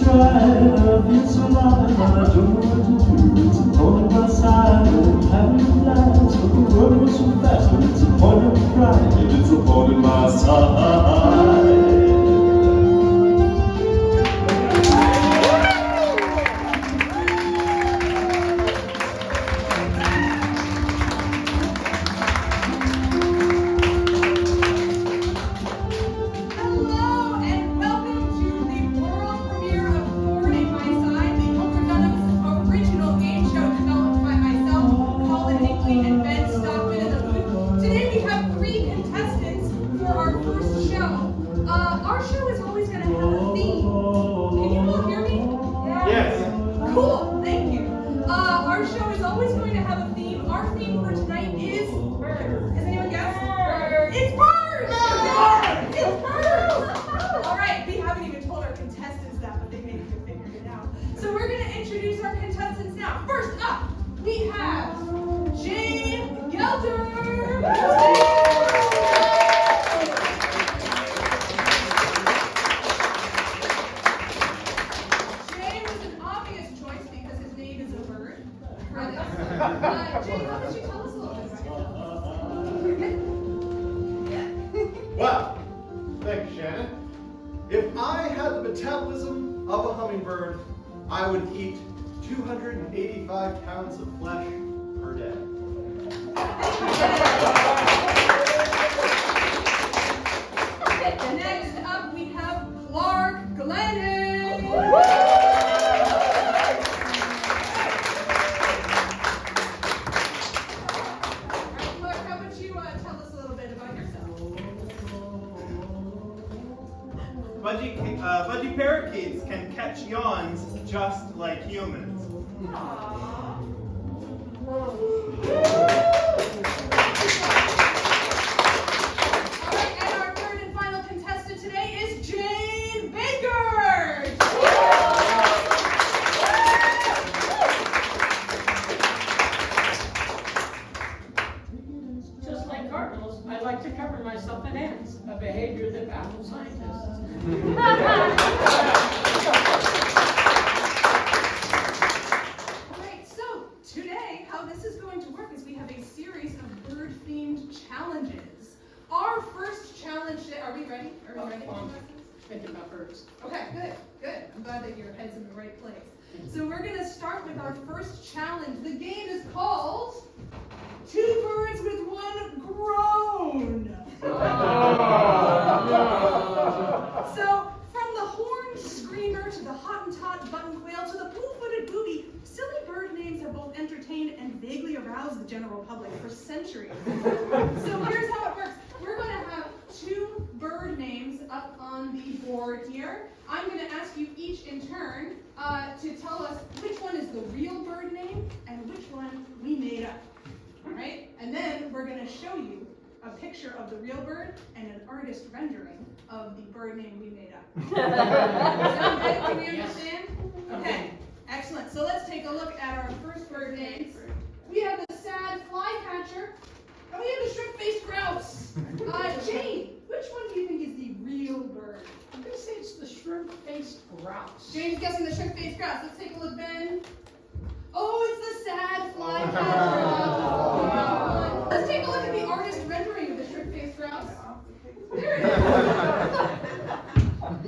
stride. I feel so alive, I don't know what to do. It's a thorn in my side, and having it lies. But the world goes so fast, but it's a point of pride, and it's a thorn in my side. Well, thank you, Shannon. If I had the metabolism of a hummingbird, I would eat 285 pounds of flesh per day. Next up, we have Glennon. Clark, how about you tell us a little bit about yourself? Budgie parakeets can catch yawns just like humans. Alright, and our third and final contestant today is Jane Baker! Just like cardinals, I like to cover myself in ants, a behavior that baffles scientists. Alright, so today, how this is going to work is we have a series of bird-themed challenges. Our first challenge today, are we ready? Are we ready? Thinking about birds. Okay, good. I'm glad that your head's in the right place. So we're going to start with our first challenge. The game is called Two Birds with One Groan. So from the horned screamer to the Hottentot button quail to the blue-footed booby, silly bird names have both entertained and vaguely aroused the general public for centuries. So here's how it works. We're going to have two bird names up on the board here. I'm going to ask you each in turn to tell us which one is the real bird name and which one we made up. All right? And then we're going to show you a picture of the real bird and an artist rendering of the bird name we made up. Sound good? Do we understand? Okay. Excellent. So let's take a look at our first bird names. We have the sad flycatcher, and we have the shrimp-faced grouse. Jane, which one do you think is the real bird? I'm going to say it's the shrimp-faced grouse. Jane's guessing the shrimp-faced grouse. Let's take a look, Ben. Oh, it's the sad flycatcher. Let's take a look at the artist rendering of the shrimp-faced grouse. There it is.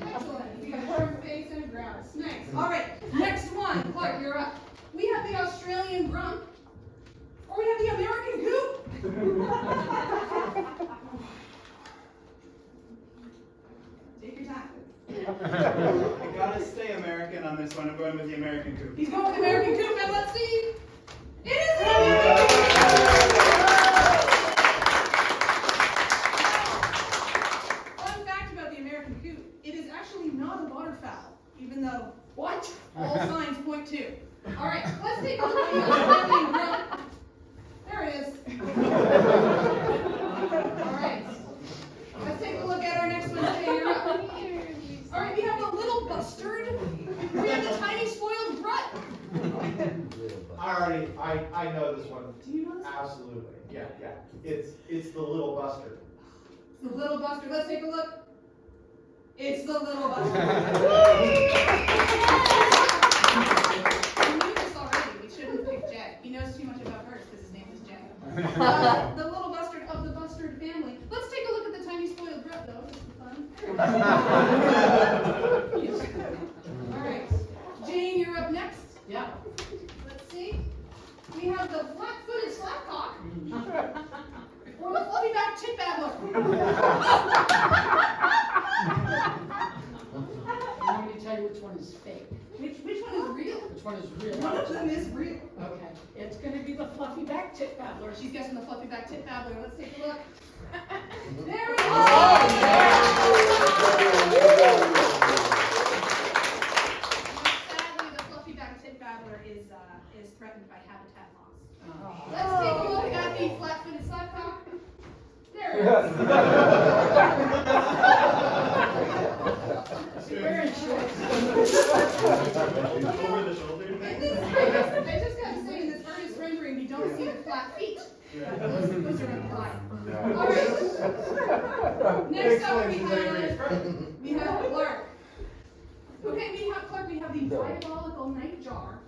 Excellent. We got a shrimp face and a grouse. Nice. All right. Next one. Clark, you're up. We have the Australian grump, or we have the American goop. Take your time. I gotta stay American on this one. I'm going with the American coop. He's going with the American goop, and let's see. It is the American goop. Fun fact about the American coop, it is actually not a waterfowl, even though What? all signs point to. All right, let's take a look at the Australian grump. There it is. All right. Let's take a look at our next one. Jay, you're up. All right, we have the little bustard. We have the tiny spoiled brat. I know this one. Do you know this? Absolutely. Yeah. It's the little bustard. The little bustard. Let's take a look. It's the little bustard. The little bustard of the bustard family. Let's take a look at the tiny spoiled brat, though, just for fun. All right. Jane, you're up next. Yeah. Let's see. We have the flat-footed slapcock. Or the fluffy-backed tit babbler. I'm going to tell you which one is fake. Which one is real? Which one is real? One of them is real. Okay. It's going to be the fluffy back tit babbler. She's guessing the fluffy-backed tit babbler. Let's take a look. There we go. Sadly, the fluffy-backed tit babbler is threatened by habitat loss. Let's take a look at the flat-footed slapcock. There it is. Wearing shorts. Over the shoulder. I just gotta say, in this artist rendering, we don't see the flat feet. Those are implied. All right. Next up, we have Clark. Okay, we have the diabolical nightjar,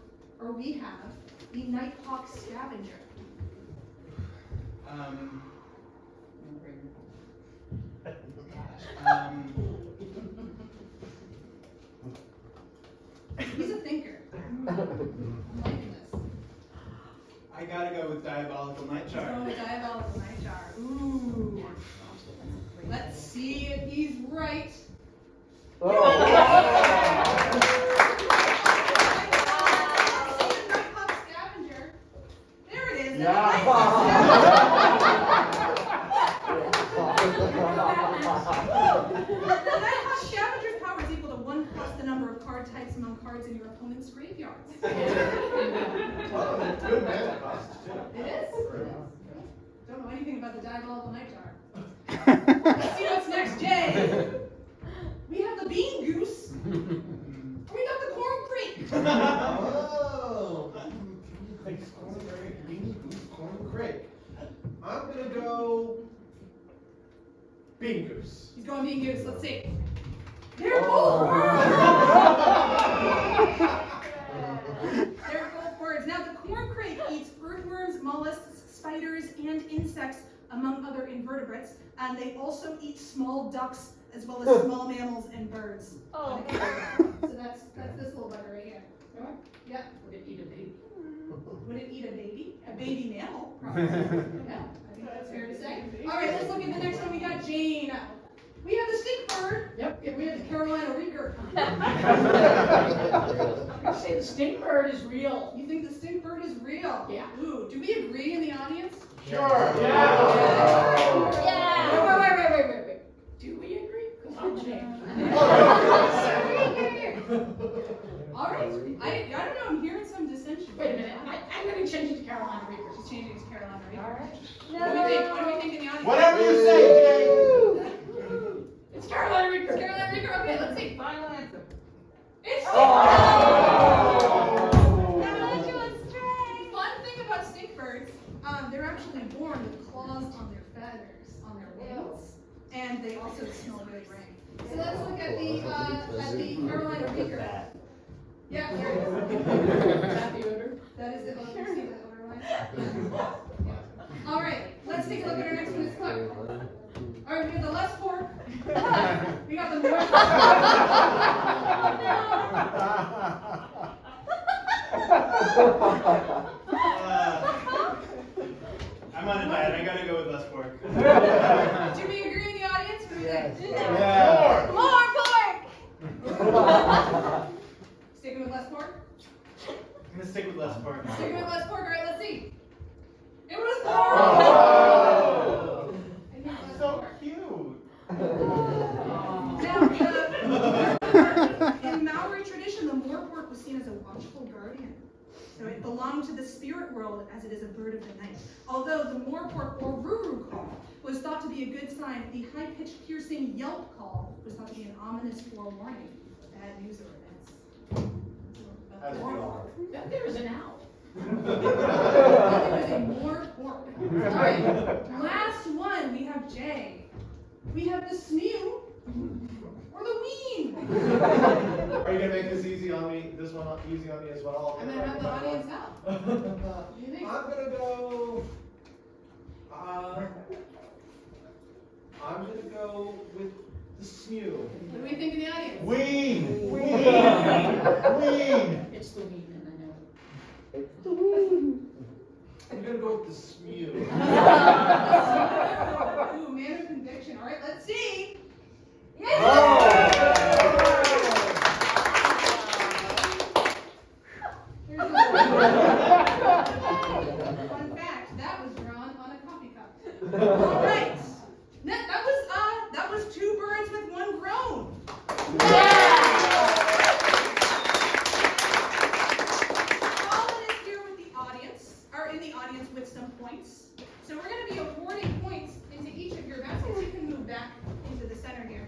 or we have the Nighthawk Scavenger. He's a thinker. I'm liking this. I gotta go with Diabolical Nightjar. Oh, diabolical nightjar. Ooh. Let's see if he's right. Nighthawk Scavenger. There it is. The Nighthawk Scavenger's power is equal to 1 plus the number of card types among cards in your opponent's graveyards. Good magic cost, too. It is. Don't know anything about the diabolical nightjar. Let's see what's next, Jay. We have the bean goose. We got the corn creek. Oh! Corn crake. I'm gonna go bean goose. He's going bean goose. Let's see. They're both words. They're both words. Now, the corn crake eats earthworms, mollusks, spiders, and insects, among other invertebrates. And they also eat small ducks, as well as small mammals and birds. Oh. So that's this little bugger right here. Yeah. Would it eat a baby? Would it eat a baby? A baby mammal? Probably. Yeah, I think that's fair to say. All right, let's look at the next one. We got Jane. We have the stink bird. Yep. And we have the Carolina Reeker. I say the stink bird is real. You think the stink bird is real? Yeah. Ooh, do we agree in the audience? Sure. Yeah. Wait. Do we agree? Because I'm changed. All right. I don't know. I'm hearing some dissension. Wait a minute. I'm going to change it to Carolina Reaper. She's changing to Carolina Reeker. All right. What do we think? What do we think in the audience? Whatever you say, Jay. It's Carolina Reaper. It's Carolina Reeker. Okay, let's see. Final answer. It's Oh. Fun thing about stink birds, they're actually born with claws on their feathers, on their wings, and they also smell really rank. So let's look at the Carolina Reeker. Yeah, there it is. That the odor? That is it. Oh, you see the odor line? Yeah. All right, let's take a look at our next one. It's Clark. All right, we have the less pork. We got the more pork. I'm on a diet. I gotta go with less pork. Do we agree in the audience? What do we think? Yeah. More pork! Sticking with less pork? I'm gonna stick with less pork. Sticking with less pork. All right, let's see. It was Oh. pork! I think less So pork. cute. Now, in Maori tradition, the moor pork was seen as a watchful guardian. So it belonged to the spirit world as it is a bird of the night. Although the moor pork or ruru call was thought to be a good sign, the high-pitched piercing yelp call was thought to be an ominous forewarning of bad news or events. As we are. That there is an owl. There is a moor pork. All right, last one, we have Jay. We have the smew or the ween. Are you gonna make this easy on me? This one easy on me as well? I'm gonna have the audience help. What do you think? I'm gonna go I'm gonna go with the smew. What do we think in the audience? Ween! It's the weed, and I know. I'm gonna go with the smew. Ooh, man of conviction. All right, let's see. Oh! Fun fact, that was drawn on a coffee cup. All right. That was 2 birds with 1 groan. Colin is here with the audience, or in the audience with some points. So we're going to be awarding points into each of your baskets. You can move back into the center here.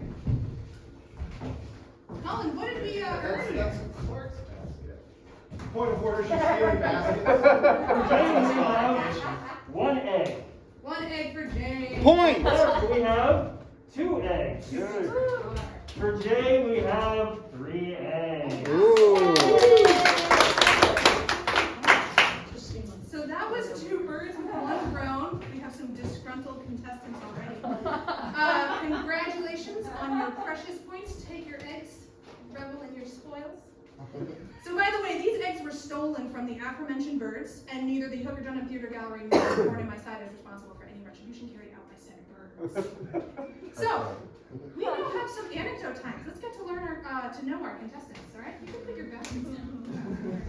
Colin, what did we earn? That's Clark's basket. Point of order, she's stealing baskets. James, we have 1 egg. 1 egg for Jay. Point! Clark, we have 2 eggs. For Jay, we have 3 eggs. So that was 2 birds with 1 groan. We have some disgruntled contestants already. Congratulations on your precious points. Take your eggs, revel in your spoils. So by the way, these eggs were stolen from the aforementioned birds, and neither the Hooker-Dunham Theater Gallery nor Thorn In My Side is responsible for any retribution carried out by said birds. So, we now have some anecdote time. Let's get to learn to know our contestants, all right? You can put your baskets in.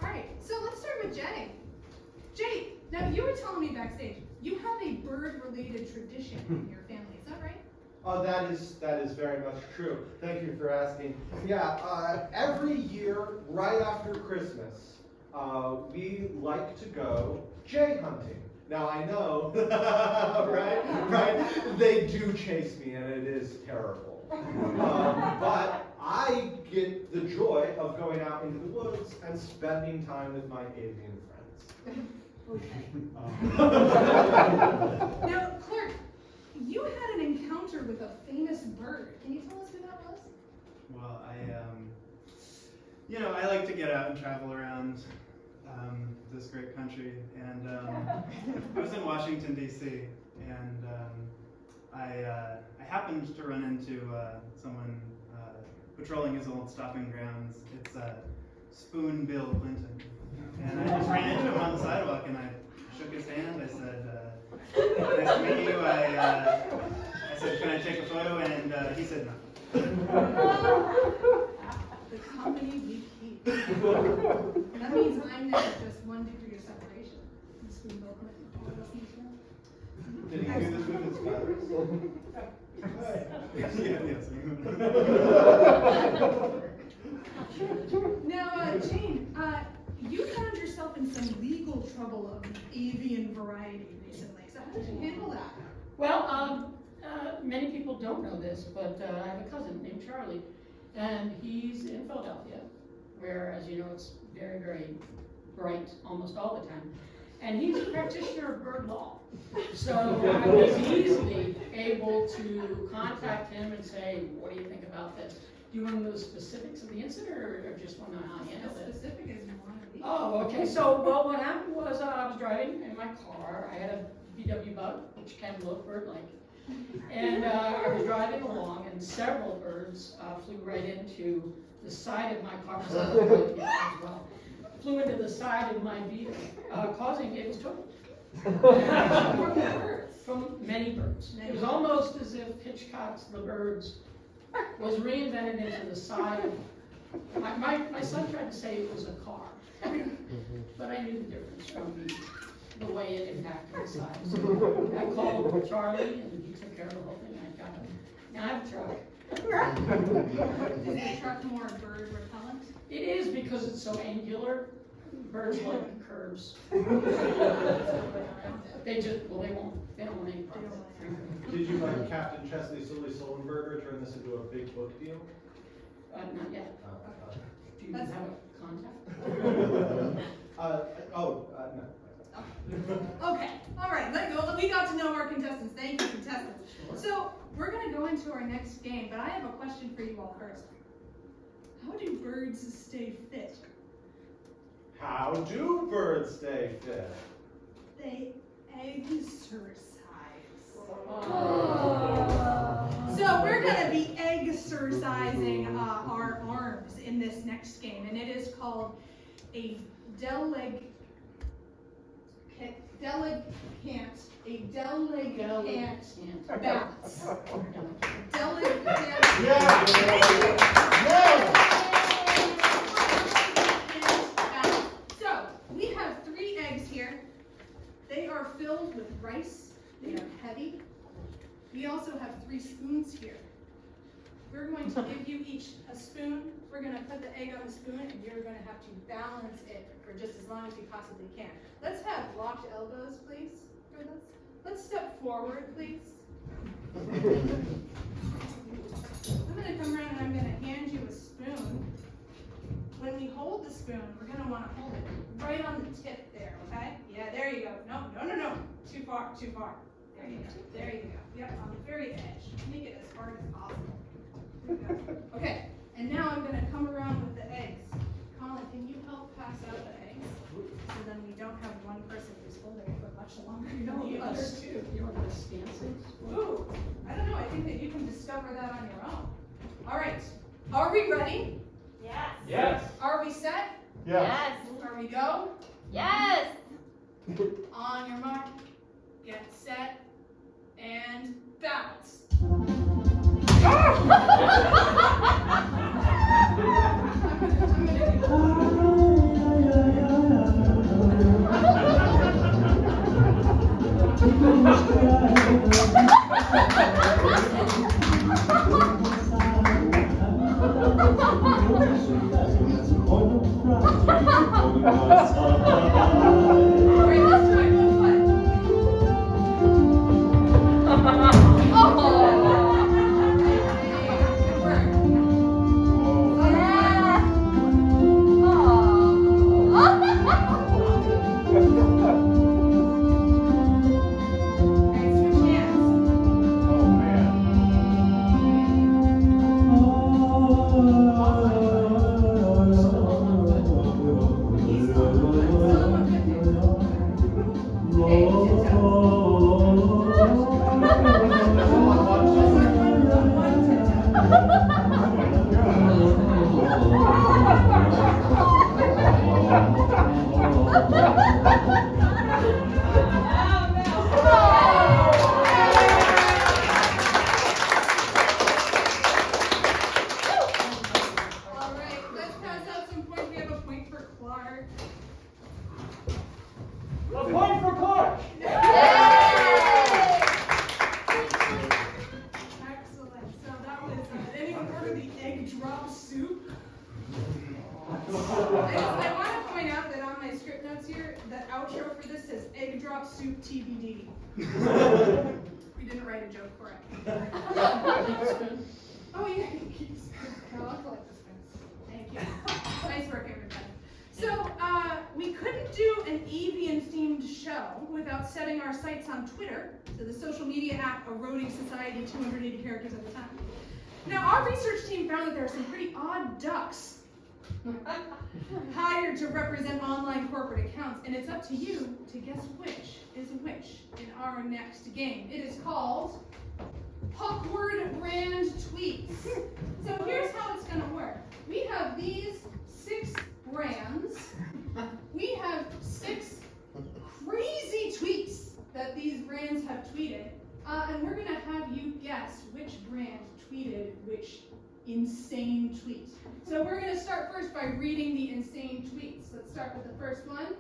All right, so let's start with Jay. Jay, now you were telling me backstage, you have a bird-related tradition in your family, is that right? Oh, that is very much true. Thank you for asking. Yeah, every year, right after Christmas, we like to go jay hunting. Now I know, right? They do chase me, and it is terrible. But I get the joy of going out into the woods and spending time with my avian friends. Okay. Now, Clark, you had an encounter with a famous bird. Can you tell us who that was? Well, I like to get out and travel around this great country, and I was in Washington, D.C., and I happened to run into someone patrolling his old stopping grounds. It's Spoon Bill Clinton, and I just ran into him on the sidewalk, and I shook his hand. I said, nice to meet you. I said, can I take a photo? And he said no. The company we keep. That means I'm now just 1 degree of separation. Spoon Bill Clinton, all of us need to know. Did he do this with his feathers? Now, Jane, you found yourself in some legal trouble of the avian variety recently. So how did you handle that? Well, many people don't know this, but I have a cousin named Charlie, and he's in Philadelphia, where, as you know, it's very, very bright almost all the time. And he's a practitioner of bird law. So I was easily able to contact him and say, what do you think about this? Do you want to know the specifics of the incident, or just want to know how I handled it? Specific as you want to be. Oh, okay. So, well, what happened was I was driving in my car. I had a VW Bug, which can look bird-like. And I was driving along, and several birds flew right into the side of my car. As well. Flew into the side of my vehicle, causing it was totaled. From many birds. It was almost as if Hitchcock's The Birds was reinvented into the side of my son tried to say it was a car, but I knew the difference from the way it impacted the side. So I called Charlie, and he took care of the whole thing. I got it. Now I have a truck. Is the truck more bird repellent? It is, because it's so angular. Birds like curves. They don't want any problem. Did you, like Captain Chesley Sully Sullenberger, turn this into a big book deal? Not yet. Do you have a contact? No. Okay, all right, let go. We got to know our contestants. Thank you, contestants. So we're going to go into our next game, but I have a question for you all first. How do birds stay fit? How do birds stay fit? they exercise. So we're going to be exercising our arms in this next game, and it is called a delegant balance. Delegant. Yeah. So we have 3 eggs here. They are filled with rice. They are heavy. We also have 3 spoons here. We're going to give you each a spoon. We're going to put the egg on the spoon, and you're going to have to balance it for just as long as you possibly can. Let's have locked elbows, please, for this. Let's step forward, please. I'm going to come around and I'm going to hand you a spoon. When we hold the spoon, we're going to want to hold it right on the tip there, okay? Yeah, there you go. No. Too far. There you go. Yep, on the very edge. Make it as hard as possible. There we go. Okay, and now I'm going to come around with the eggs. Colin, can you help pass out the eggs? So then we don't have one person who's holding it for much longer than the other 2. You want to stand things? Ooh, I don't know. I think that you can discover that on your own. All right. Are we ready? Yes. Yes. Are we set? Yes. Are we go? Yes. On your mark, get set, and balance. I'm gonna Alright, let's try one foot. We didn't write a joke correctly. Oh, yeah. I'll collect this one. Thank you. Nice work, everybody. So, we couldn't do an avian-themed show without setting our sights on Twitter, so the social media app eroding society 280 characters at a time. Now, our research team found that there are some pretty odd ducks hired to represent online corporate accounts, and it's up to you to guess which is which in our next game. It is called Awkward Brand Tweets. So here's how it's going to work. We have these 6 brands. We have 6 crazy tweets that these brands have tweeted, and we're going to have you guess which brand tweeted which insane tweet. So we're going to start first by reading the insane tweets. Let's start with the first one.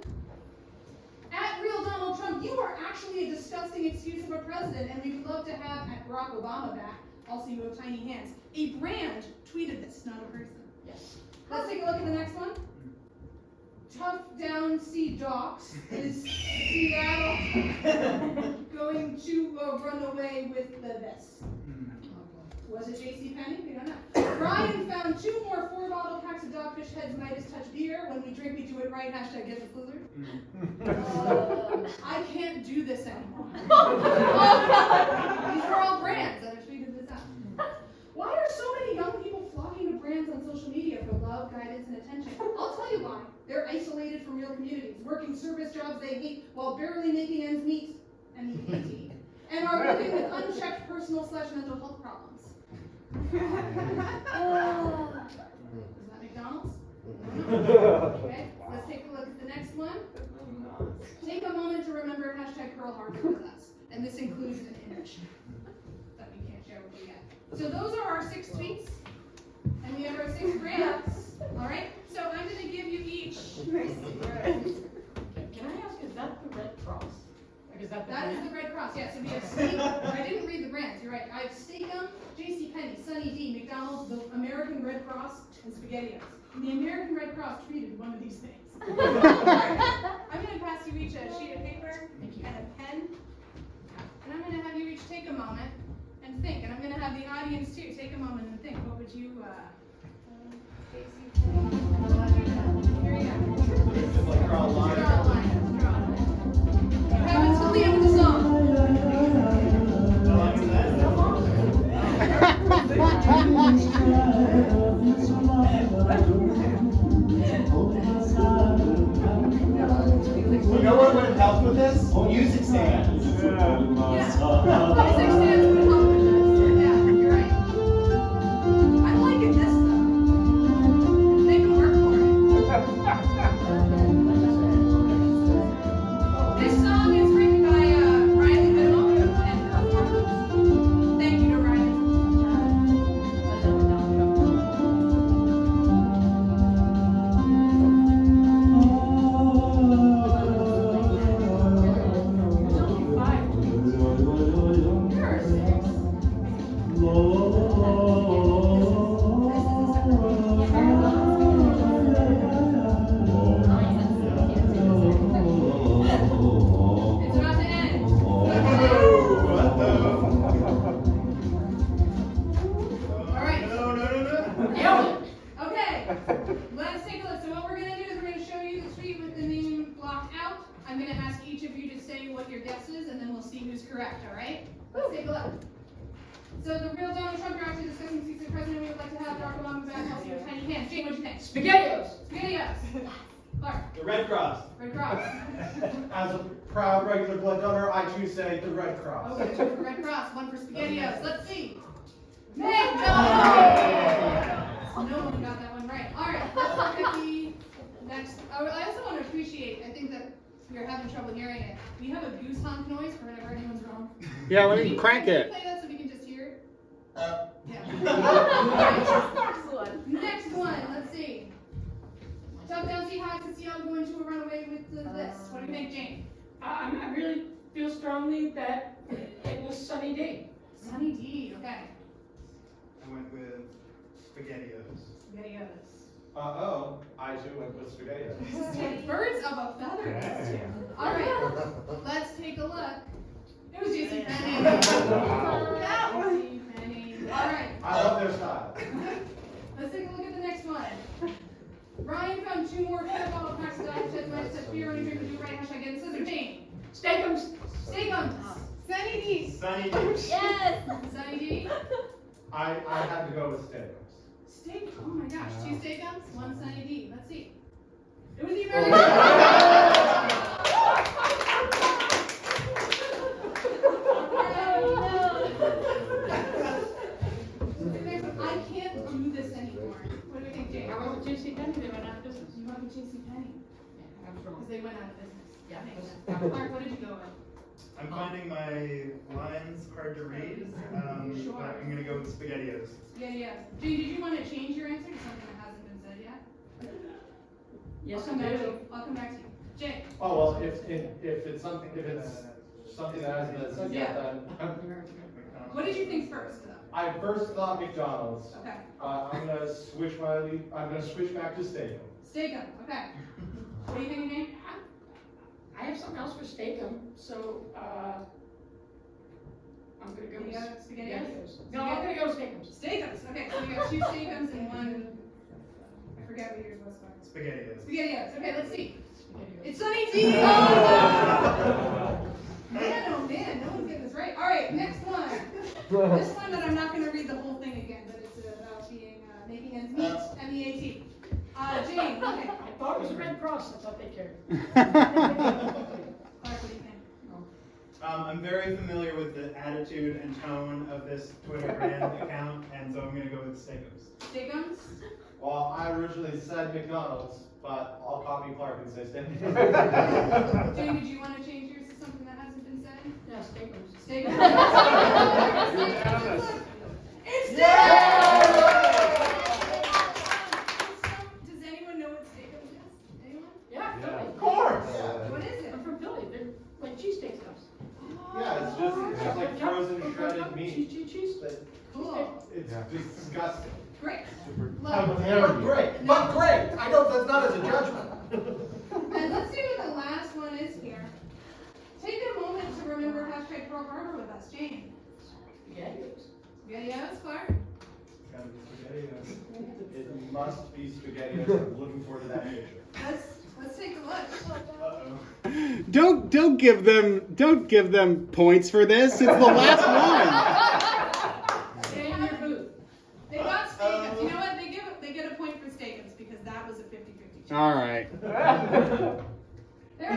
At Real Donald Trump, you are actually a disgusting excuse of a president, and we would love to have at Barack Obama back. Also, you have tiny hands. A brand tweeted this, not a person. Yes. Let's take a look at the next one. Tough Down Sea Docs is Seattle going to run away with this. Was it JCPenney? We don't know. Brian found 2 more 4-bottle packs of Dogfish Head's Midas Touch beer. When we drink, we do it right. Hashtag get the fooler. I can't do this anymore. These are all brands that have tweeted this out. Why are so many young people flocking to brands on social media for love, guidance, and attention? I'll tell you why. They're isolated from real communities, working working service jobs they hate while barely making ends meet, M-E-A-T, and are living with unchecked personal/mental health problems. Is that McDonald's? Okay, let's take a look at the next one. Take a moment to remember #Pearl Harbor with us, and this includes an image that we can't share with you yet. So those are our 6 tweets, and we have our 6 grants. All right. So I'm going to give you each. Can I ask, is that the Red Cross? Like, is that the That brand? is the Red Cross. Yeah. So we have Steak. I didn't read the brands. You're right. I have Steakum, JCPenney, Sunny D, McDonald's, the American Red Cross, and SpaghettiOs. And the American Red Cross treated one of these things. I'm going to pass you each a sheet of paper and a pen. And I'm going to have you each take a moment and think. And I'm going to have the audience too take a moment and think. What would you, here you go. Just like draw a line. Draw a line. Draw a line. You have until the end of the song. How long is that? You know what would help with this? Music stands. Yeah. Music stands would help with this. Yeah, you're right. I'm liking this though. Make them work for it. This song is written by Riley Goodemote and performed. Thank you to Riley. There are 6. It's about to end. All right. No. Okay, let's take a look. So what we're going to do is we're going to show you the tweet with the name blocked out. I'm going to ask each of you to say what your guess is, and then we'll see who's correct, all right? Let's take a look. So the real Donald Trump are actually discussing the seats of president we would like to have Barack Obama back also with tiny hands. Jane, what'd you think? SpaghettiOs. SpaghettiOs. Clark. The Red Cross. Red Cross. As a proud regular blood donor, I choose say the Red Cross. Okay, 2 for Red Cross, 1 for SpaghettiOs. Let's see. Yay! No one got that one right. All right, let's look at the next. I also want to appreciate, I think that we're having trouble hearing it. We have a goose honk noise for whenever anyone's wrong. Yeah, let Can me you- crank can you it. play that so we can just hear it? Uh, Yeah. Next one, let's see. Top down Seahawks and Seattle going to a runaway with this. What do you think, Jane? I really feel strongly that it was Sunny D. Sunny D, okay. I went with SpaghettiOs. SpaghettiOs. I too went with SpaghettiOs. Birds of a feather, these two. All right, let's take a look. It was JCPenney. That was JCPenney. All right, I love their style. let's take a look at the next one. Ryan found 2 more football packs of diet sets, might set beer on your drink to do right. # get scissor. Jane. Steakums. Steakums. Sunny D. Sunny D. Yes! Sunny D. I had to go with Steakums. Steak. Oh my gosh. 2 Steakums, 1 Sunny D. Let's see. It was the American. I can't do this anymore. What do we think, Jane? I went with JCPenney, they went out of business. You went with JCPenney Yeah, I was wrong. because they went out of business. Yeah. Makes sense. Clark, what did you go with? I'm finding my lines hard to read, Sure. but I'm gonna go with SpaghettiOs. Yeah. Jane, did you want to change your answer to something that hasn't been said yet? Yes, I'll come back to I you. I'll come back to you. Jane. Oh well, if it's something that hasn't been said yet, then What did you think first, though? I first thought McDonald's. Okay. I'm gonna switch back to Steakum. Steakum. Okay. What do you think, Jane? I have something else for Steakum, so, I'm gonna go with SpaghettiOs? No, I'm gonna go with Steakums. Steakums. Okay, so we got 2 Steakums and 1. I forget what yours was. Clark. SpaghettiOs. SpaghettiOs. Okay, let's see. SpaghettiOs. It's Sunny D. Oh, man, oh man, no one's getting this right. All right, next one. This one that I'm not going to read the whole thing again, but it's about being making ends meet. MEAT. Jane. Okay. I thought it was a Red Cross, I thought they cared. I'm very familiar with the attitude and tone of this Twitter brand account, and so I'm gonna go with Steakums. Steakums? Well, I originally said McDonald's, but I'll copy Clark and say Steakums. Jane, did you want to change yours to something that hasn't been said? Yeah, Steakums. Steakums? It's Yay! Does anyone know what Steakums is? Anyone? Yeah, Philly. Of course! What is it? I'm from Philly. They're like cheesesteak stuffs. Yeah, it's just like frozen shredded meat. Cheese. But Cool. it's disgusting. Great. But Love. great. But great! I don't, that's not as a judgment. And let's see what the last one is here. Take a moment to remember hashtag Pearl Harbor with us, Jane. Spaghettios. Spaghettios, Clark? It's gotta be SpaghettiOs. It must be SpaghettiOs. I'm looking forward to that picture. Let's take a look. Uh-oh. Don't give them points for this. It's the last Stay in your booth. They got Steakums. You know what? They get a point for Steakums because that was a 50-50 chance. one. All right. There. I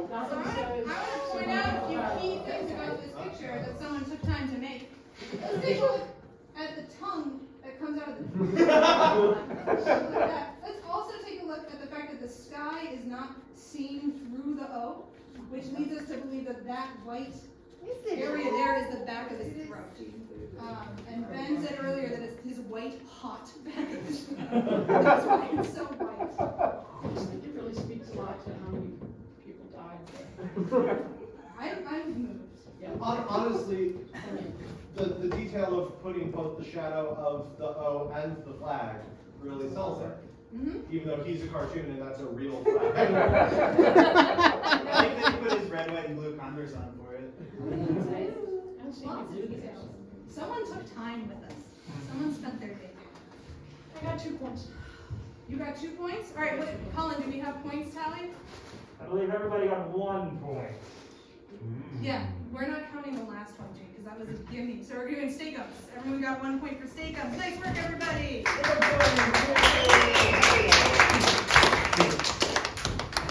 want to point out a few key things about this picture that someone took time to make. Let's take a look at the tongue that comes out of the. Let's also take a look at the fact that the sky is not seen through the O, which leads us to believe that that white area there is the back of his throat. And Ben said earlier that it's his white, hot back of his throat. That's why it's so white. I think it really speaks a lot to how many people died. I'm moved. Yeah. Honestly, the detail of putting both the shadow of the O and the flag really sells it. Mm-hmm. Even though he's a cartoon and that's a real flag. I think they put his red, white, and blue Converse on for it. Lots of details. Someone took time with us. Someone spent their day. I got 2 points. You got 2 points? All right, wait, Colin, do we have points tallied? I believe everybody got 1 point. Yeah, we're not counting the last one, Jake, because that was a gimme. So we're doing Steakums. Everyone got 1 point for Steakums. Nice work, everybody.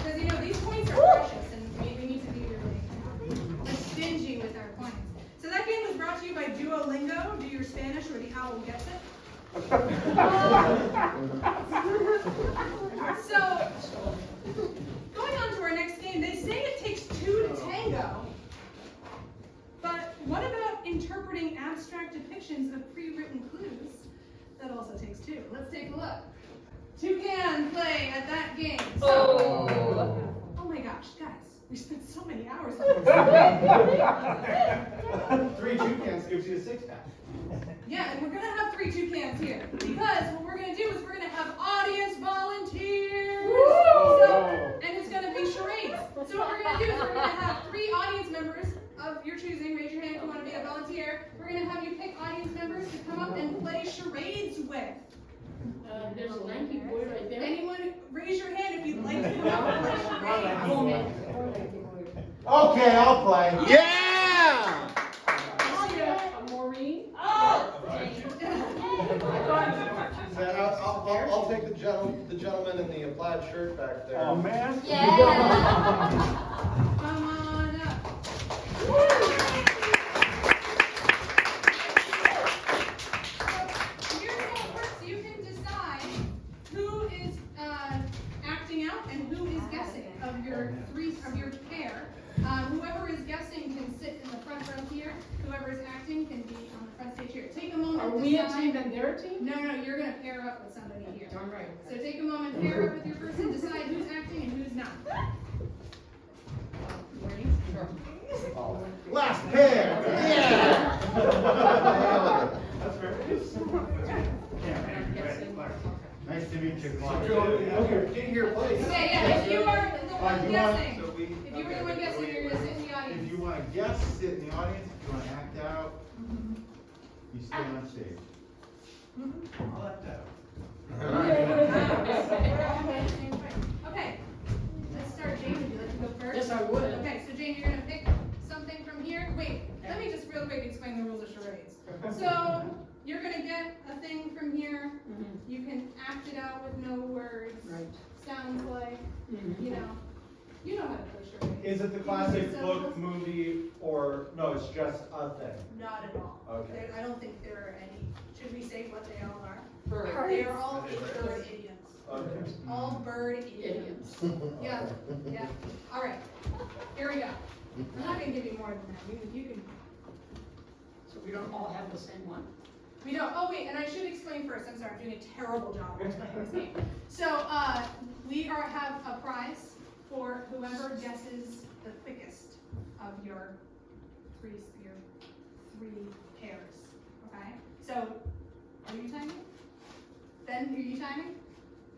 Because these points are precious, and we need to be really stingy with our points. So that game was brought to you by Duolingo. Do your Spanish or the owl gets it. So, going on to our next game, they say it takes 2 to tango. But what about interpreting abstract depictions of pre-written clues? That also takes 2. Let's take a look. 2 can play at that game. So, oh my gosh, guys, we spent so many hours on this. 3 toucans gives you a 6-pack. Yeah, and we're gonna have 3 toucans here because what we're gonna do is we're gonna have audience volunteers. And it's gonna be charades. So what we're gonna do is we're gonna have 3 audience members of your choosing. Raise your hand if you want to be a volunteer. We're gonna have you pick audience members to come up and play charades with. There's a lanky boy right there. Anyone, raise your hand if you'd like to come up and play charades. Okay, I'll play. Yeah! Maureen. I'll take the gentleman in the plaid shirt back there. Oh man. Come on up. So here's how it works. You can decide who is acting out and who is guessing of your pair. Whoever is guessing can sit in the front row here. Whoever is acting can be on the front stage here. Take a moment. Are to we a decide. team and they're a team? No, you're gonna pair up with somebody here. Darn right. So take a moment, pair up with your person, decide who's acting and who's not. Maureen? Sure. Last pair! Yeah! That's very Nice to meet you, Clark. Get your place. Okay, yeah, if you are the one guessing, So we, if you were the one guessing, you're gonna sit in the if audience. you want to guess, sit in the audience. If you want to act out, you stay on stage. I'll act out. Okay, let's start. Jane, would you like to go first? Yes, I would. Okay, so Jane, you're gonna pick something from here. Wait, let me just real quick explain the rules of charades. So, you're gonna get a thing from here. You can act it out with no words. Right. Sounds like, Mhm. you know, You know how to play charades. Is it the classic book, movie, or no? It's just a thing. Not at all. Okay. I don't think there are any. Should we say what they all are? Bird. They are all bird idioms. Okay. All bird idioms. Yeah, yeah. All right. Here we go. I'm not gonna give you more than that. You can. So we don't all have the same one? We don't. Oh wait, and I should explain first. I'm sorry, I'm doing a terrible job of explaining this game. So we have a prize for whoever guesses the quickest of your three pairs. Okay. So are you timing? Ben, are you timing?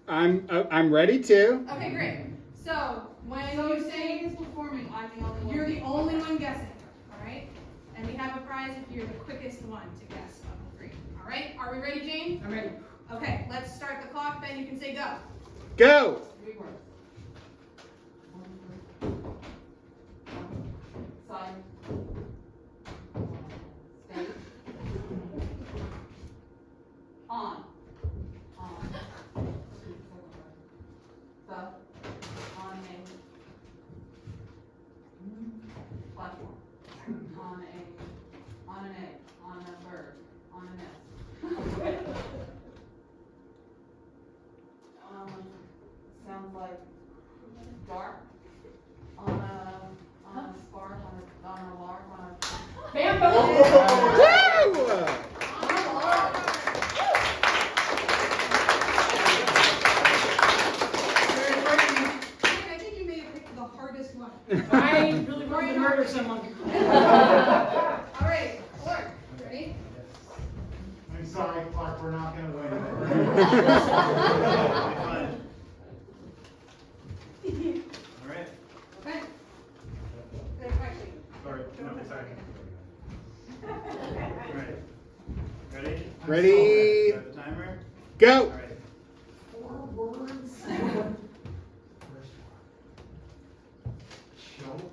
I'm ready to. Okay, great. So when So you if say Shane is performing, I'm the only one. you're the only one guessing, all right? And we have a prize if you're the quickest one to guess of the three. All right? Are we ready, Jane? I'm ready. Okay, let's start the clock. Ben, you can say go. Go. 3 words. Side. Stage. On. The. On a platform. On an egg. On a bird. On a nest. Sounds like dark. On a spark. On a lark. On a Bamboo! Woo! I think you may have picked the hardest one. I really wanted to murder someone. All right, Clark, ready? I'm sorry, Clark, we're not gonna win. All right. Okay. Actually, Sorry. No, sorry. All right. Ready? Ready. Start the timer. Go. All right. 4 words. First one. Choke.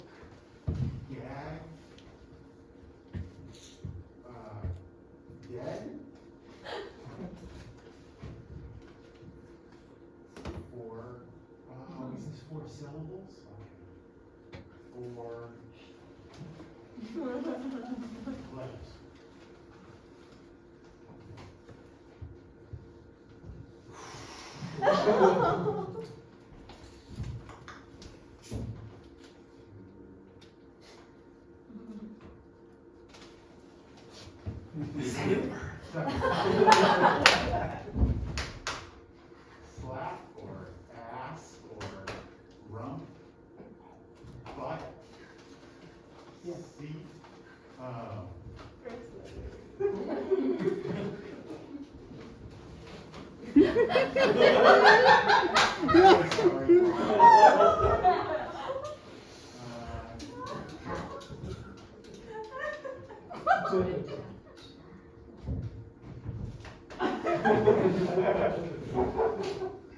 Gag. Dead. 4. Is this 4 syllables? 4 letters. Slap or ass or rump, butt, seat,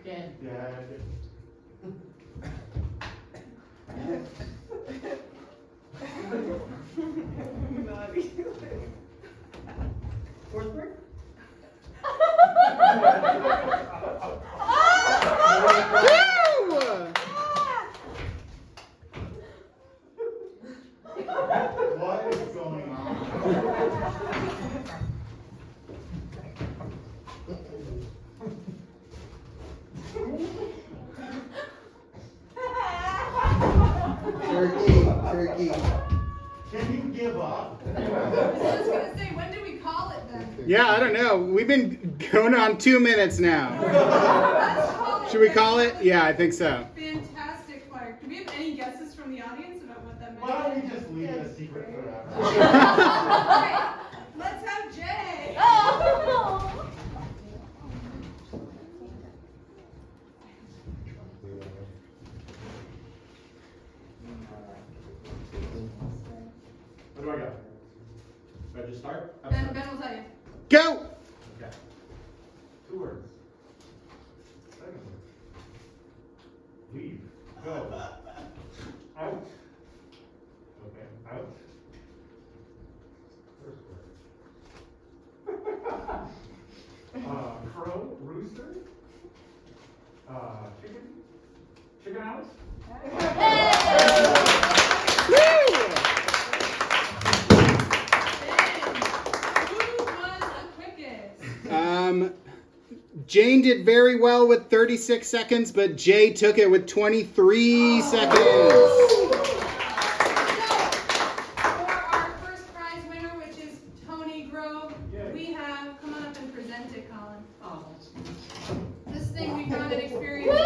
Dead. Dead. Fourth word? Woo! What is going on? Turkey. Can you give up? I was just gonna say, when do we call it then? Yeah, I don't know. We've been going on 2 minutes now. Let's call it Should we then. call it? Yeah, I think so. Fantastic, Clark. Do we have any guesses from the audience about what that meant? Why don't we just leave it a secret forever? All right, let's have Jay. What do I got? Should I just start? Ben will tell you. Go. Okay. 2 words. Second word. Leave. Go. Out. Okay. Out. First word. Crow. Rooster. Chicken. Chicken house. Jane did very well with 36 seconds, but Jay took it with 23 seconds. So, for our first prize winner, which is Tony Grobe, we have, come on up and present it, Colin. Oh, This thing we found at Experience.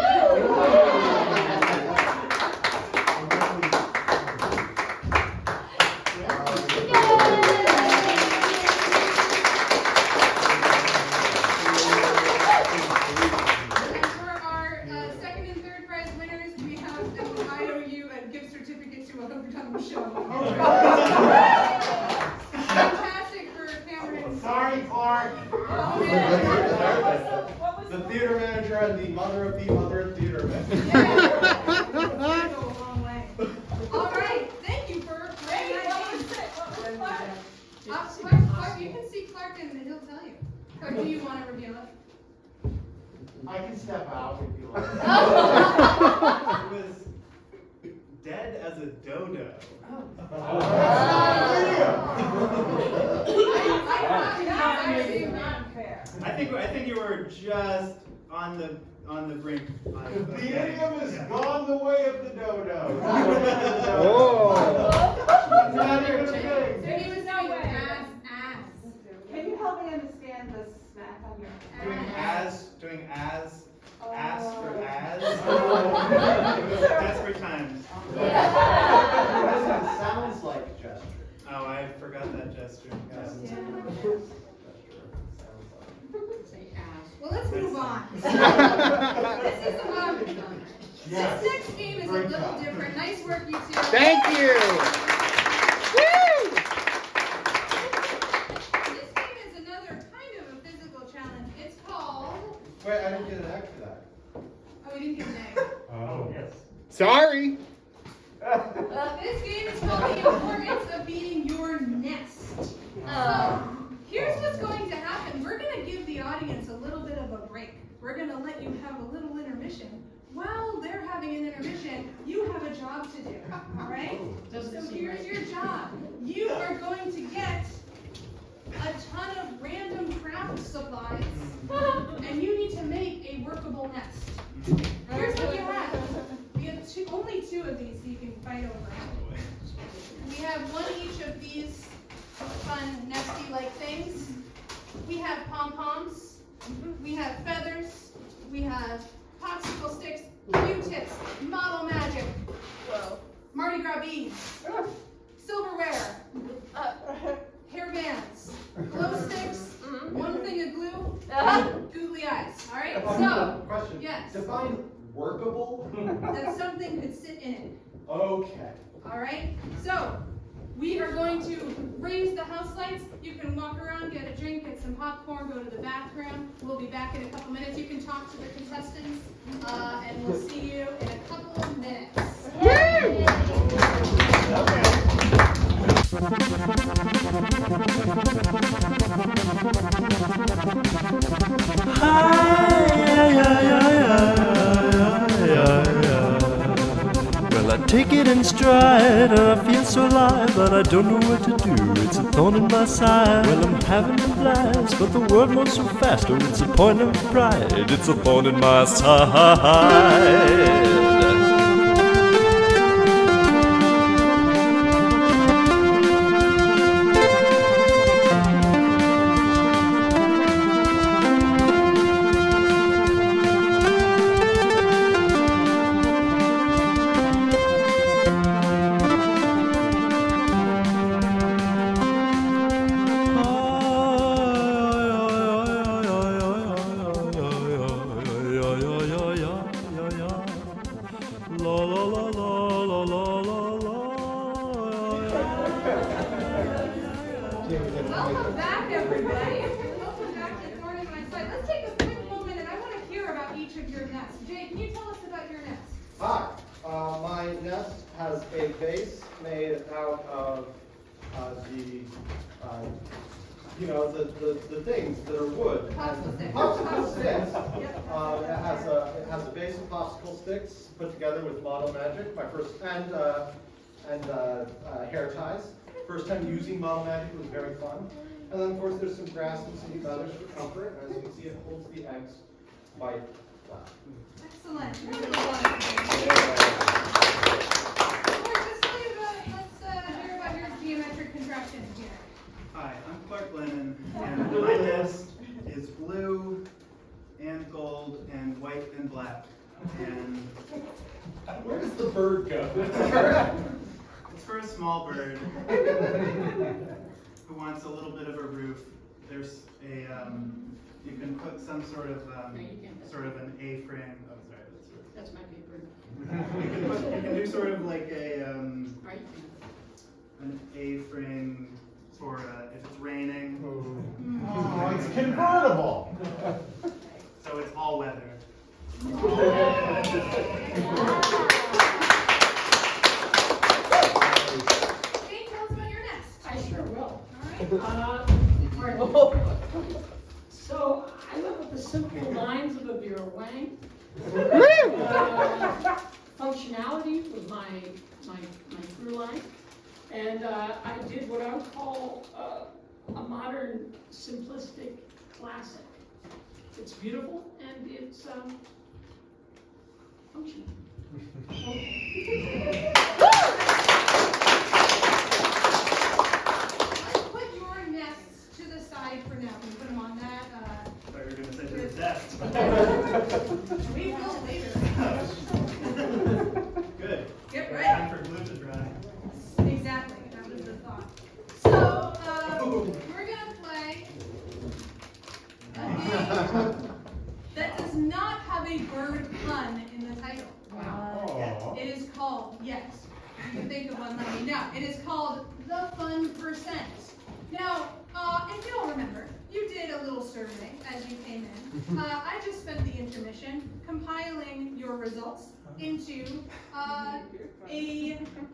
Fantastic for Cameron. Sorry, Clark. Oh, man. The theater manager and the mother of the other theater manager. Yeah. Go a long way. All right. Thank you for playing that game. Clark, you can see Clark and he'll tell you. Clark, do you want to reveal it? I can step out if you like. It was dead as a dodo. I think you were just on the brink. The idiom is gone the way of the dodo. Oh. Not even a So thing. he was doing ass. Can you help me understand the smack on your Doing ass? ass for as. Oh. Desperate times. It sounds like gesture. Oh, I forgot that gesture. say ass. Well, let's move on. This next game is a little different. Nice work, you two. Thank you. Woo! This game is another kind of a physical challenge. It's called. Wait, I didn't get an egg for that. Oh, we didn't get an egg. Oh, yes. Sorry. This game is called The Importance of Beating Your Nest. So, here's what's going to happen. We're going to give the audience a little bit of a break. We're going to let you have a little intermission. While they're having an intermission, you have a job to do. All right? So here's your job. You are going to get a ton of random craft supplies, and you need to make a workable nest. Here's what you have. We have only two of these, so you can fight over. We have one each of these fun nesty-like things. We have pom-poms. We have feathers. We have popsicle sticks, Q-tips, model magic, Mardi Gras beads, silverware, hair bands, glow sticks, one thing of glue, googly eyes. All right. So, Question. yes. Define workable. that something could sit in it. Okay. All right. So, we are going to raise the house lights. You can walk around, get a drink, get some popcorn, go to the bathroom. We'll be back in a couple minutes. You can talk to the contestants, and we'll see you in a couple of minutes. Well, I take it in stride, and I feel so alive, but I don't know what to do. It's a thorn in my side. Well, I'm having a blast, but the world moves so fast. Oh, it's a point of pride. It's a thorn in my side. Welcome back, everybody. Welcome back to Thorn In My Side. Let's take a quick moment, and I want to hear about each of your nests. Jay, can you tell us about your nest? Hi. My nest has a base made out of the things that are wood. Popsicle sticks. Popsicle sticks. Yep. It has a base of popsicle sticks put together with model magic. My first and hair ties. First time using model magic was very fun. And then of course there's some grass and some feathers for comfort. As you can see, it holds the eggs quite well. Excellent. Really well done. Let's hear about your geometric contraption here. Hi, I'm Glennon, and my nest is blue and gold and white and black. And Where does the bird go? it's for a small bird who wants a little bit of a roof. There's a, you can put some sort of an A-frame. Oh, sorry, That's my paper. you can do sort of like Right? an A-frame for if it's raining. Oh, it's convertible. So it's all weather. Jane, tell us about your nest. I sure will. All right. So I went with the simple lines of a beer wang. Functionality was my through line. And I did what I would call a modern, simplistic classic. It's beautiful and it's functional. Let's put your nests to the side for now. Can you put them on that? I thought you were going to say to the desk. We will later. Good. Get Time ready. for glue to dry. Exactly. That was the thought. So, we're going to play a game that does not have a bird pun in the title. Oh. It is called, yes, you can think of one, let me know. It is called The Fun Percent. Now, if you'll remember, you did a little survey as you came in. I just spent the intermission compiling your results into a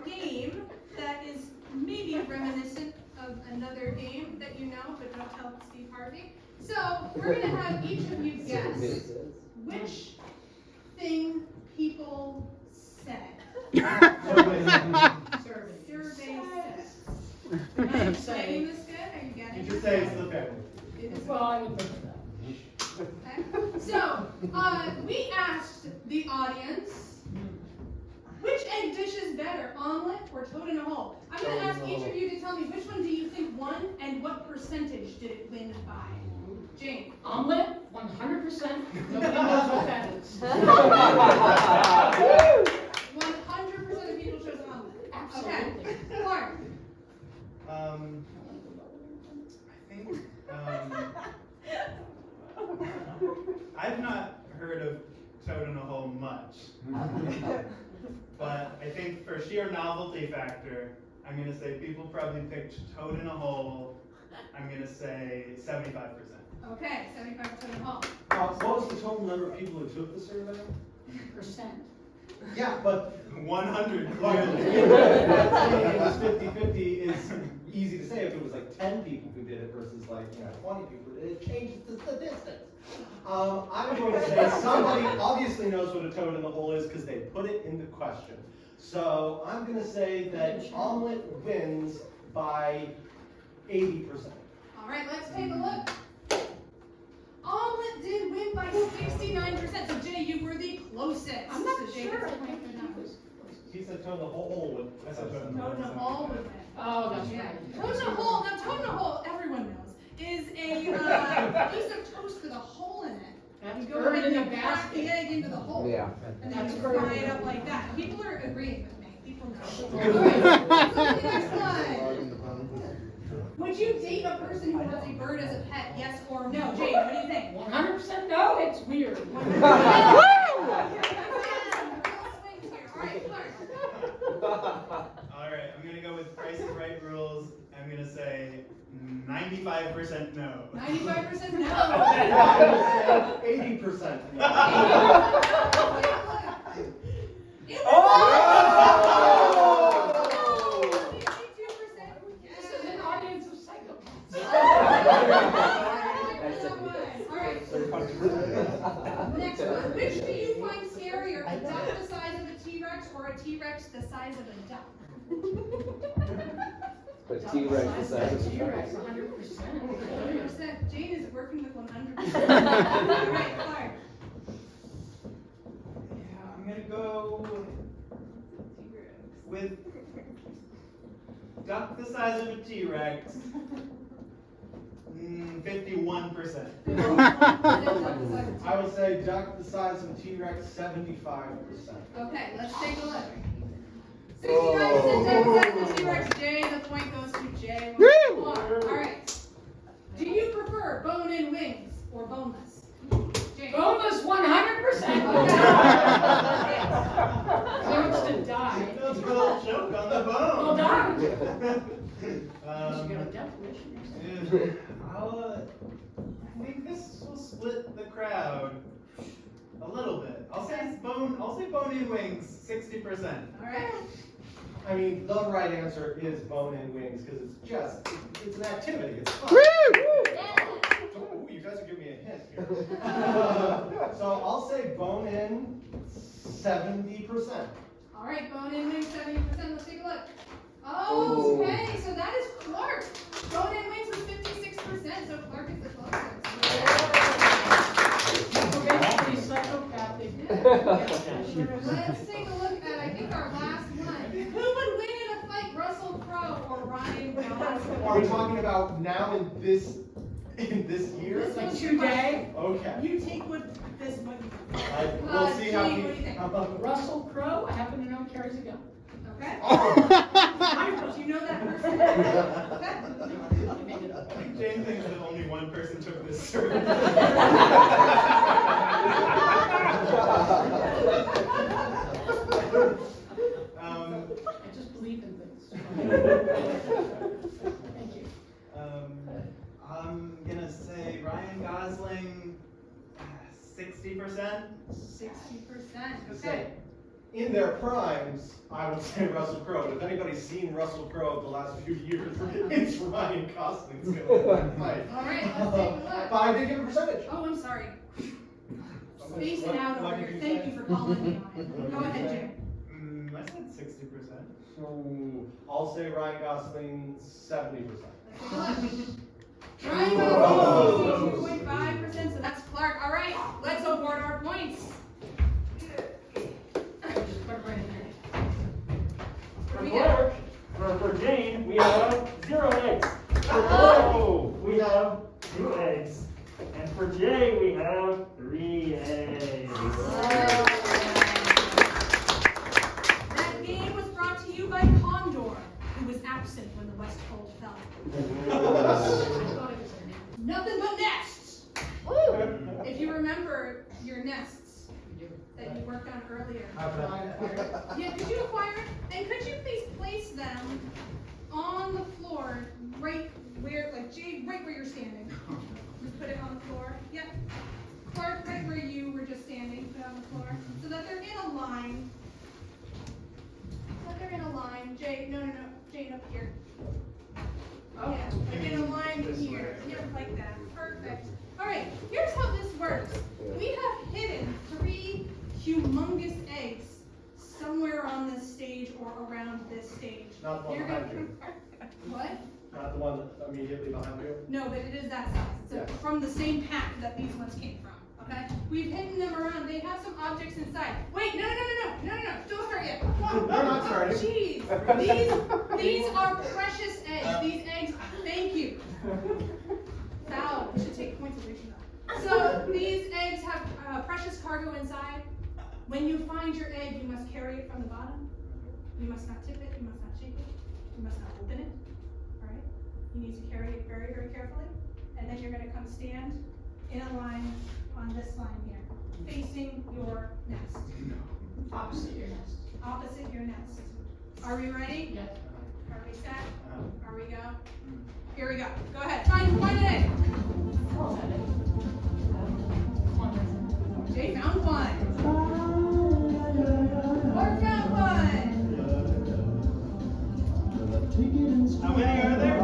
game that is maybe reminiscent of another game that you know, but don't tell Steve Harvey. So, we're going to have each of you guess which thing people said. Survey says. Getting this good? Are you getting You it? just say it's the family. It is- Well, I would think of that. Okay. So, we asked the audience, which egg dish is better, omelet or toad in a hole? I'm going to ask each of you to tell me which one do you think won and what percentage did it win by? Jane. Omelet, 100%. Nobody knows what that is. 100% of people chose omelet. Absolutely. Okay. Clark. I think I've not heard of Toad in a Hole much, but I think for sheer novelty factor, I'm gonna say people probably picked Toad in a Hole. I'm gonna say 75%. Okay, 75% of all. What was the total number of people who took the survey? Percent. Yeah, but 100 clearly. clearly. It was 50-50 is easy to say if it was like 10 people who did it versus like 20 people. It changes the statistics. I'm going to say somebody obviously knows what a toad in the hole is because they put it in the question. So I'm going to say that omelet wins by 80%. All right, let's take a look. Omelet did win by 69%. So Jay, you were the closest. I'm not So Jay sure. gets I a point think for he that. was. He said toad in the hole. I said toad in the Toad in a hole would win. Oh, that's Yeah. right. Toad in a hole. Now, toad in a hole, everyone knows, is a piece of toast with a hole in it. That's You go bird ahead in and the you crack the basket. egg into the hole. Yeah. And then That's you bird. fry it up like that. People are agreeing with me. People know. All right, let's look at the next one. Would you date a person who has a bird as a pet, yes or no? Jane, what do you think? 100% no, it's weird. All right, Clark. All right, I'm gonna go with Price is Right rules. I'm gonna say 95% no. 95% no. 80%. This is an audience of psychopaths. Next one. Which do you find scarier, a duck the size of a T-Rex or a T-Rex the size of a duck? But T-Rex is T-Rex, 100%. 100%. Jane is working with 100%. All right, Clark. Yeah, I'm gonna go with duck the size of a T-Rex. 51%. I would say duck the size of a T-Rex, 75%. Okay, let's take a look. 69% duck the size of a T-Rex. Jay, the point goes to Jay. Woo! All right. Do you prefer bone and wings or boneless? Jay. Boneless 100%. Wants to die. That's a little choke on the bone. Well done. You got a definition. I think this will split the crowd a little bit. I'll say bone and wings, 60%. All right. I mean, the right answer is bone and wings because it's an activity. It's fun. Woo! Oh, you guys are giving me a hint here. So I'll say bone in 70%. All right, bone and wings 70%. Let's take a look. Oh, okay, so that is Clark. Bone and wings was 56%, so Clark is the closest. Pretty psychopathic. Let's take a look at, I think, our last one. Who would win in a fight, Russell Crowe or Ryan Gosling? Are we talking about now in this year? This Like one's today? Okay. You take what this one. We'll see how Gee, what do you think? Russell Crowe, I happen to know, carries a gun. Okay. Oh. Do you know that person? I made it up. Jane thinks that only one person took this survey. I just believe in things. Thank you. I'm gonna say Ryan Gosling, 60%. 60%. Okay. In their primes, I would say Russell Crowe. But if anybody's seen Russell Crowe the last few years, it's Ryan Gosling's going to win that fight. All right, let's take a look. But I did give a percentage. Oh, I'm sorry. Spacing What- out what over did here. you Thank say? you for calling me on it. Go ahead, Jay. I said 60%. So I'll say Ryan Gosling 70%. Let's take a look. Ryan Gosling, 2.5%, so that's Clark. All right, let's award our points. Just put it right in there. What For do we got? Clark, for Jane, we have 0 eggs. For Grobe, we have 2 eggs. And for Jay, we have 3 eggs. That game was brought to you by Condor, who was absent when the West Pole fell. I thought it was her name. Nothing but nests. If you remember your nests that you worked on earlier. Yeah, could you acquire it? And could you please place them on the floor, right where, like Jade, right where you're standing? Just put it on the floor. Yep. Clark, right where you were just standing, put it on the floor. So that they're in a line. So that they're in a line. Jade, no. Jade up here. Oh, Yeah, like in a line here. Yep, like that. Perfect. All right, here's how this works. We have hidden 3 humongous eggs somewhere on this stage or around this stage. Not the one You're behind gonna- you. What? Not the one immediately behind you. No, but it is that size. It's Yeah. from the same pack that these ones came from. Okay? We've hidden them around. They have some objects inside. Wait, no. Don't start yet. We're not starting. Jeez. These are precious eggs. These eggs, thank you. Foul. We should take points away from that. So these eggs have precious cargo inside. When you find your egg, you must carry it from the bottom. You must not tip it. You must not shake it. You must not open it. All right? You need to carry it very, very carefully. And then you're going to come stand in a line on this line here, facing your nest. opposite your nest. Opposite your nest. Are we ready? Yes. Are we set? Are we go? Here we go. Go ahead. Find an egg. Jay found one. Mark found one. How many are there?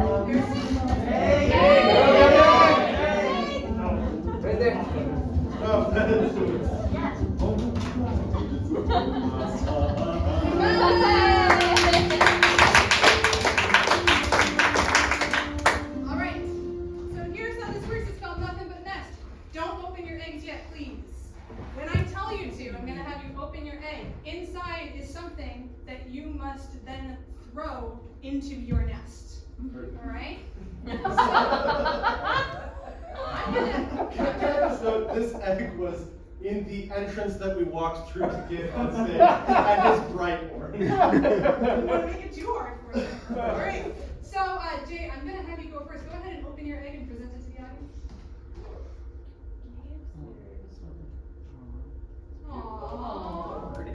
Hey! Right there. Oh, that is All right. tell you to. I'm gonna have you open your egg. Inside is something that you must then throw into your nest. All right? So this egg was in the entrance that we walked through to get on stage, and it's bright orange. I don't want to make it too hard for you. All right. So, Jay, I'm gonna have you go first. Go ahead and open your egg and present it to the audience. Aww.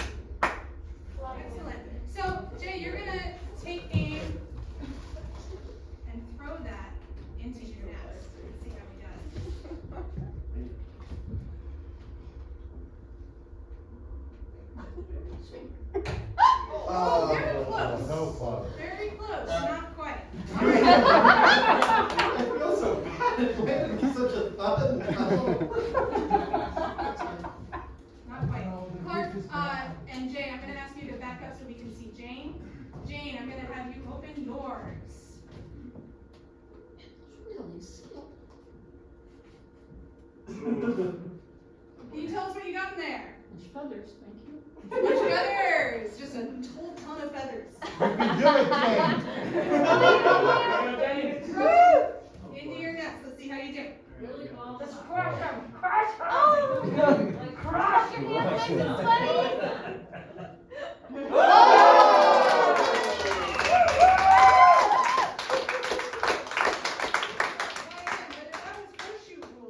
Excellent. So, Jay, you're gonna take aim and throw that into your nest. Let's see how he does. Oh, very close. So close. Very close. Not quite. I feel so bad. It landed with such a thud. Not quite. Clark and Jane, I'm going to ask you to back up so we can see Jane. Jane, I'm going to have you open yours. It's really sealed. Can you tell us what you got in there? It's feathers, thank you. Much feathers. Just a whole ton of feathers. We can do it, Jane. Into your nest. Let's see how you do. Really well. Just crush them. Crush them. Oh! Like crush your hands like this, buddy.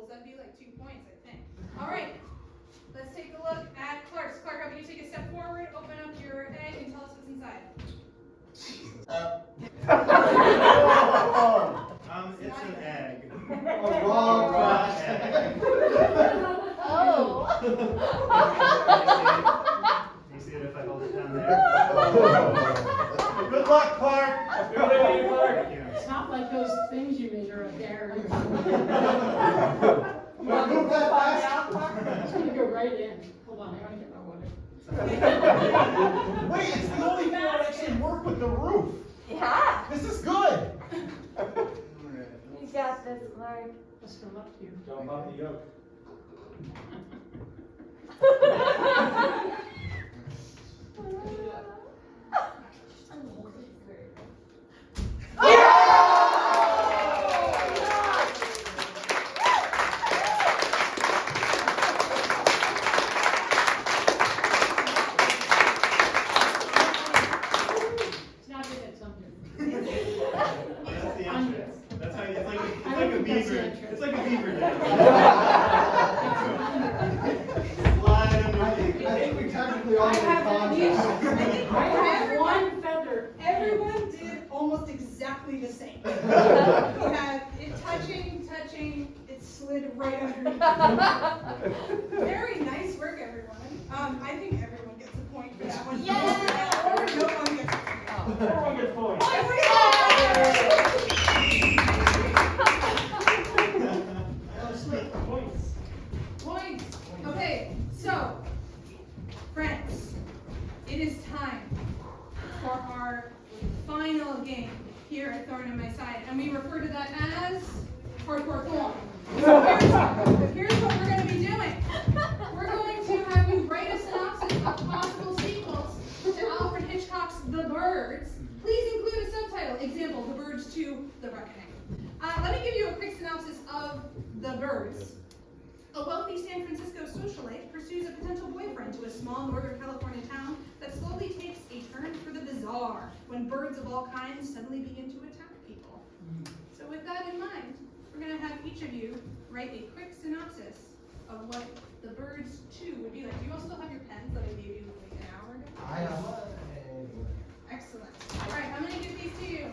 That'd be like 2 points, I think. All right. Let's take a look at Clark's. Clark, how about you take a step forward, open up your egg, and tell us what's inside. It's an egg. A raw egg. Oh. You see it if I hold it down there? Good luck, Clark. Thank you. It's not like those things you measure a dairy. Move that fast. It's gonna go right in. Hold on, I gotta get my water. Wait, it's the only thing that actually work with the roof. Yeah. This is good. You got this, Clark. Just come up to you. Don't pop the yolk. It's not good at something. That's the entrance. That's how you, it's like a I don't think that's beaver. the entrance. It's like a beaver dam. Slide underneath. I think we technically all I made have contact. I have one feather. Everyone did almost exactly the same. You had it touching, it slid right underneath. Very nice work, everyone. I think everyone gets a point for that one. Yeah. Or no one gets a point. Everyone gets points. Points. Okay, so, friends, it is time for our final game here at Thorn In My Side, and we refer to that as Hardcore Thorn. So here's what we're going to be doing. We're going to have you write a synopsis of possible sequels to Alfred Hitchcock's The Birds. Please include a subtitle. Example, The Birds 2, The Reckoning. Let me give you a quick synopsis of The Birds. A wealthy San Francisco socialite pursues a potential boyfriend to a small Northern California town that slowly takes a turn for the bizarre when birds of all kinds suddenly begin to attack people. So with that in mind, we're going to have each of you write a quick synopsis of what The Birds 2 would be like. Do you all still have your pens that I gave you like an hour ago? I am. Excellent. All right, I'm going to give these to you,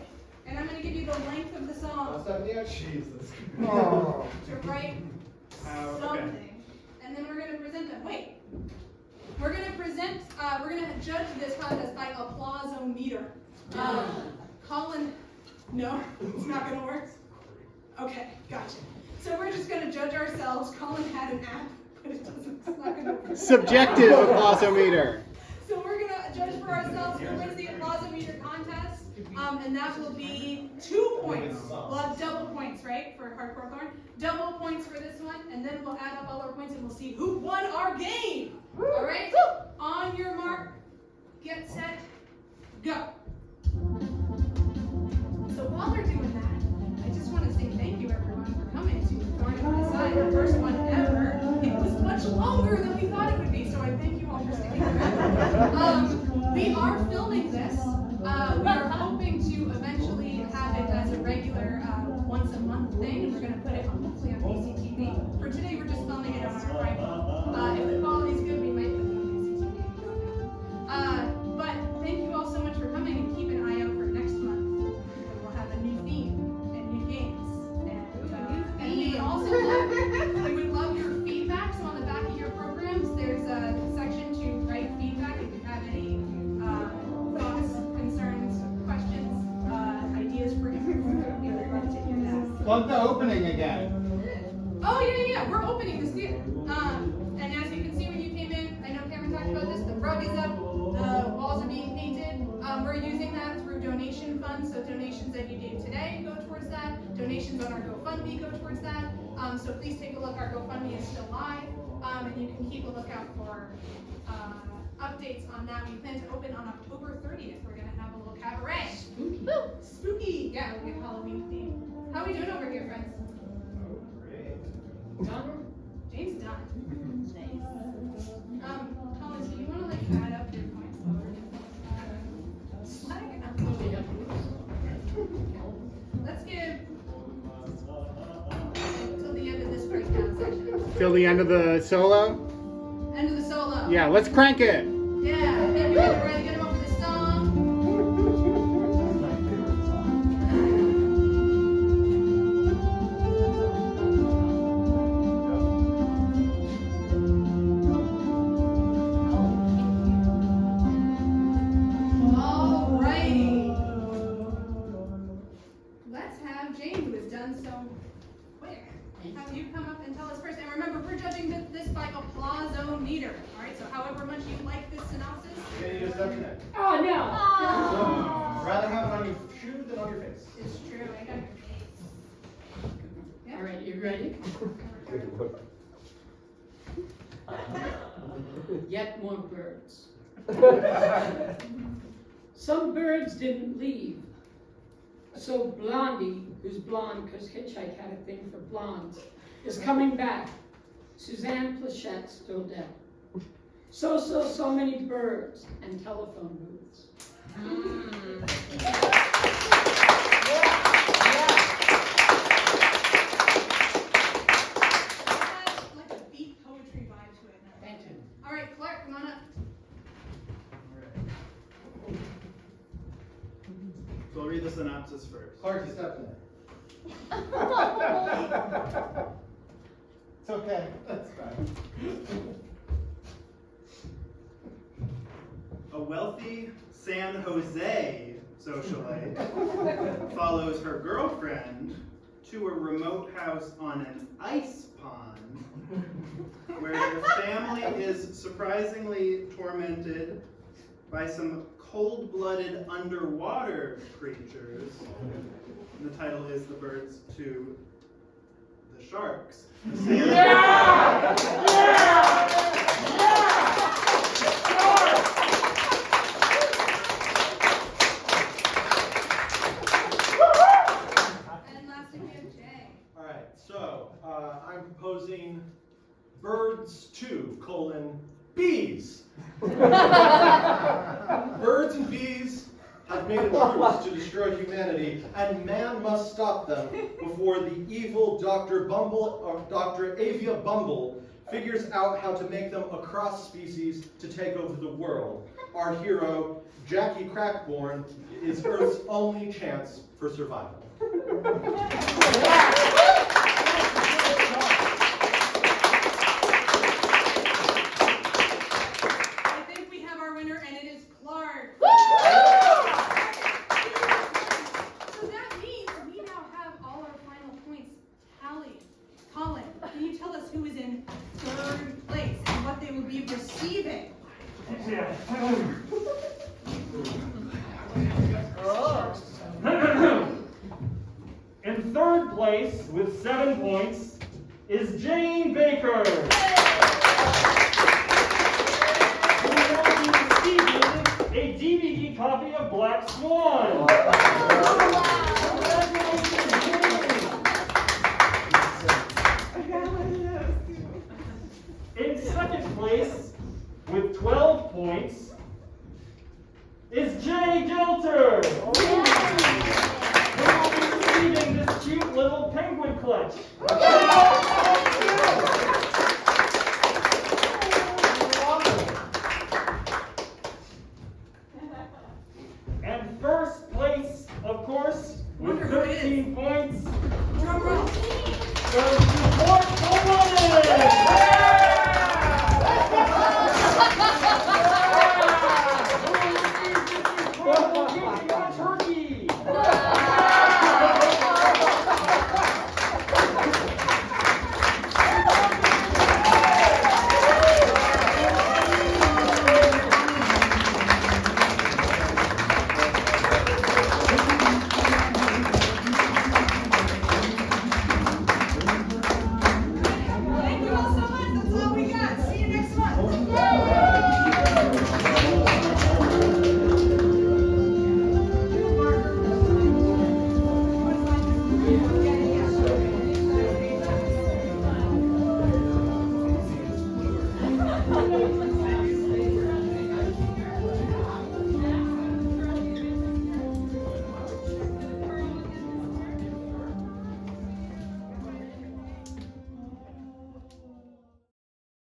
and I'm going to give you the length of the song Jesus. to write something, and then we're going to present them. Wait, we're going to judge this contest by applause-o-meter. Colin, no, it's not going to work? Okay, gotcha. So we're just going to judge ourselves. Colin had an app, but it's not going to work. Subjective applause-o-meter. So we're going to judge for ourselves who wins the applause-o-meter contest, and that will be 2 points. We'll have double points, right, for Hardcore Thorn? Double points for this one, and then we'll add up all our points and we'll see who won our game. All right, on your mark, get set, go. So while they're doing that, I just want to say thank you everyone for coming to Thorn In My Side, the first one ever. It was much longer than we thought it would be, so I thank you all for sticking around. We are filming this. We are hoping to eventually have it as a regular once a month thing, and we're going to put it on hopefully on PCTV. For today, we're just filming it on our iPhone. If the quality's good, we might put it on PCTV. But thank you all so much for coming, and keep an eye out for next month. We'll have a new theme and new games. And we would also love your feedback. So on the back of your programs, there's a section to write feedback if you have any thoughts, concerns, questions, ideas for improvement. We would love to hear that. Plug the opening again. Oh yeah, we're opening this theater. And as you can see when you came in, I know Cameron talked about this, the rug is up, the walls are being painted. We're using that through donation funds, so donations that you gave today go towards that. Donations on our GoFundMe go towards that. So please take a look, our GoFundMe is still live, and you can keep a lookout for updates on that. We plan to open on October 30th. We're gonna have a little cabaret. Spooky. Woo! Spooky! Yeah, we'll get Halloween theme. How are we doing over here, friends? Done? James done. Nice. Colin, do you want to like add up your points while we're doing Let's give till the end of this breakdown section. Till the end of the solo? End of the solo. Yeah, let's crank it. Yeah, I think we're ready to get him up for the song. Alrighty. Let's have Jane, who has done so quick, have you come up and tell us first. And remember, we're judging this by applause-o-meter. Alright, so however much you like this synopsis. You're gonna need a step neck. Oh, no. So, rather have it on your shoe than on your face. It's true, I got your face. Yeah. All right, you ready? Yet more birds. Some birds didn't leave. So Blondie, who's blonde because Hitchhike had a thing for blondes, is coming back. Suzanne Plachette still dead. So many birds and telephone booths. Like a beat poetry vibe to it. Thank you. All right, Clark, come on up. So I'll read the synopsis first. Clark, you step neck. It's okay. That's fine. A wealthy San Jose socialite follows her girlfriend to a remote house on an ice pond where the family is surprisingly tormented by some cold-blooded underwater creatures. And the title is The Birds to the Sharks. And lastly, we have Jay. All right, so I'm proposing Birds 2, bees. Birds and bees have made a truce to destroy humanity, and man must stop them before the evil Dr. Avia Bumble figures out how to make them a cross species to take over the world. Our hero, Jackie Crackborn, is Earth's only chance for survival. I think we have our winner, and it is Clark. So that means we now have all our final points tallied. Colin, can you tell us who is in third place and what they will be receiving? In third place with 7 points is Jane Baker. black swan. In second place, with 12 points, is Jay Gelter. Who will be receiving this cute little penguin clutch. And first place, of course, with 13 points, Drum roll. goes to Thorn In My